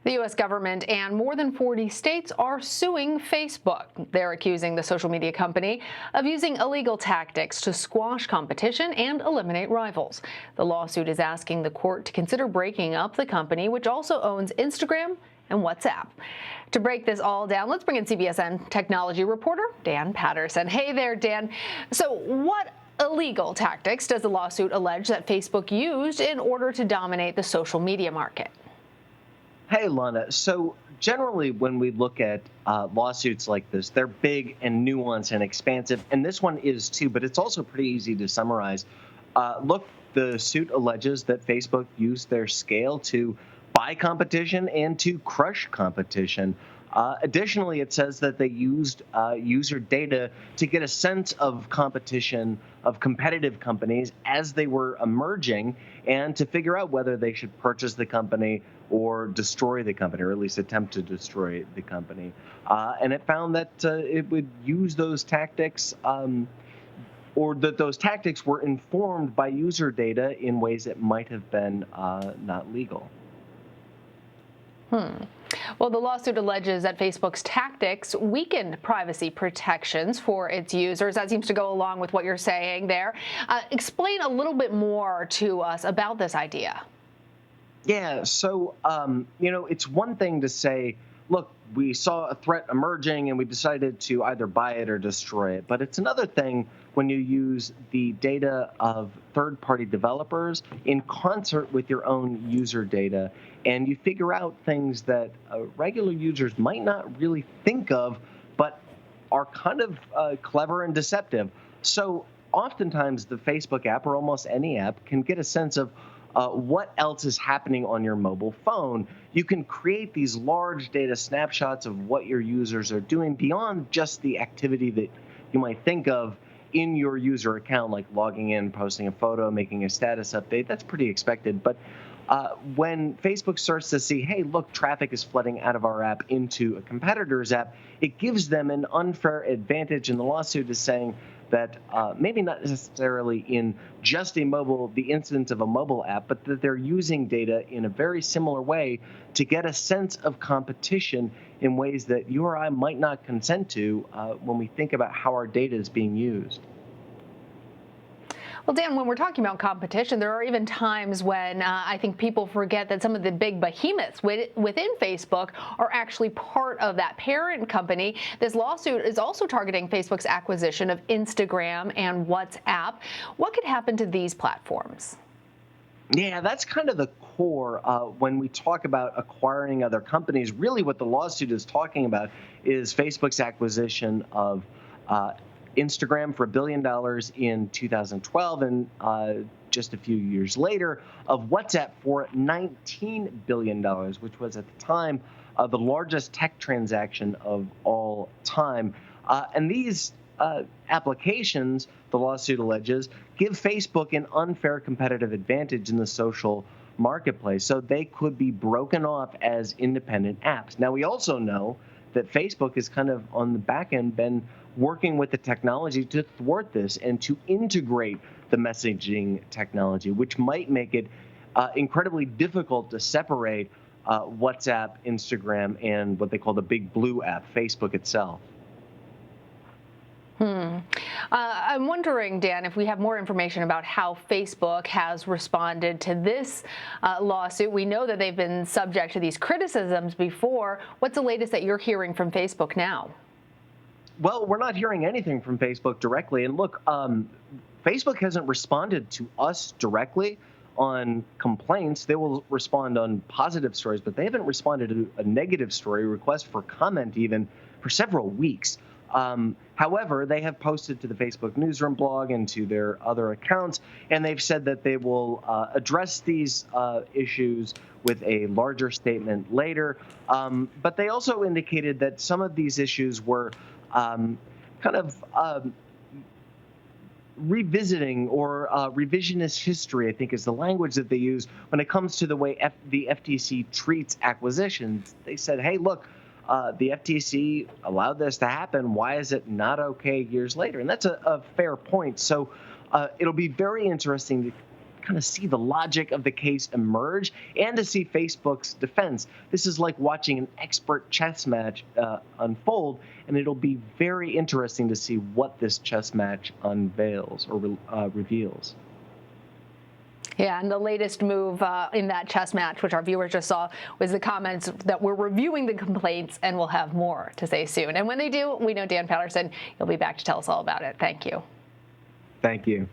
The U.S. government and more than 40 states are suing Facebook. They're accusing the social media company of using illegal tactics to squash competition and eliminate rivals. The lawsuit is asking the court to consider breaking up the company, which also owns Instagram and WhatsApp. To break this all down, let's bring in CBSN technology reporter Dan Patterson. Hey there, Dan. So what illegal tactics does the lawsuit allege that Facebook used in order to dominate the social media market? Hey, Lana. So generally, when we look at lawsuits like this, they're big and nuanced and expansive. And this one is too, but it's also pretty easy to summarize. Look, the suit alleges that Facebook used their scale to buy competition and to crush competition. Additionally, it says that they used user data to get a sense of competition of competitive companies as they were emerging and to figure out whether they should purchase the company or destroy the company, or at least attempt to destroy the company. And it found that it would use those tactics or that those tactics were informed by user data in ways that might have been not legal. Well, the lawsuit alleges that Facebook's tactics weakened privacy protections for its users. That seems to go along with what you're saying there. Explain a little bit more to us about this idea. Yeah, so, it's one thing to say, look, we saw a threat emerging and we decided to either buy it or destroy it. But it's another thing when you use the data of third-party developers in concert with your own user data, and you figure out things that regular users might not really think of, but are kind of clever and deceptive. So oftentimes the Facebook app or almost any app can get a sense of what else is happening on your mobile phone. You can create these large data snapshots of what your users are doing beyond just the activity that you might think of in your user account, like logging in, posting a photo, making a status update. That's pretty expected. But when Facebook starts to see, hey, look, traffic is flooding out of our app into a competitor's app, it gives them an unfair advantage. And the lawsuit is saying that maybe not necessarily in just the instance of a mobile app, but that they're using data in a very similar way to get a sense of competition in ways that you or I might not consent to when we think about how our data is being used. Well, Dan, when we're talking about competition, there are even times when I think people forget that some of the big behemoths within Facebook are actually part of that parent company. This lawsuit is also targeting Facebook's acquisition of Instagram and WhatsApp. What could happen to these platforms? Yeah, that's kind of the core when we talk about acquiring other companies. Really, what the lawsuit is talking about is Facebook's acquisition of Instagram for $1 billion in 2012, and just a few years later, of WhatsApp for $19 billion, which was at the time the largest tech transaction of all time. And these applications, the lawsuit alleges, give Facebook an unfair competitive advantage in the social marketplace. So they could be broken off as independent apps. Now, we also know that Facebook has kind of on the back end been working with the technology to thwart this and to integrate the messaging technology, which might make it incredibly difficult to separate WhatsApp, Instagram, and what they call the big blue app, Facebook itself. I'm wondering, Dan, if we have more information about how Facebook has responded to this lawsuit. We know that they've been subject to these criticisms before. What's the latest that you're hearing from Facebook now? Well, we're not hearing anything from Facebook directly. And look, Facebook hasn't responded to us directly on complaints. They will respond on positive stories, but they haven't responded to a negative story, request for comment even, for several weeks. However, they have posted to the Facebook Newsroom blog and to their other accounts, and they've said that they will address these issues with a larger statement later. But they also indicated that some of these issues were revisiting or revisionist history, I think is the language that they use when it comes to the way the FTC treats acquisitions. They said, hey, look, the FTC allowed this to happen. Why is it not okay years later? And that's a fair point. So it'll be very interesting to kind of see the logic of the case emerge and to see Facebook's defense. This is like watching an expert chess match unfold, and it'll be very interesting to see what this chess match unveils or reveals. Yeah, and the latest move in that chess match, which our viewers just saw, was the comments that we're reviewing the complaints and we'll have more to say soon. And when they do, we know Dan Patterson, you'll be back to tell us all about it. Thank you. Thank you.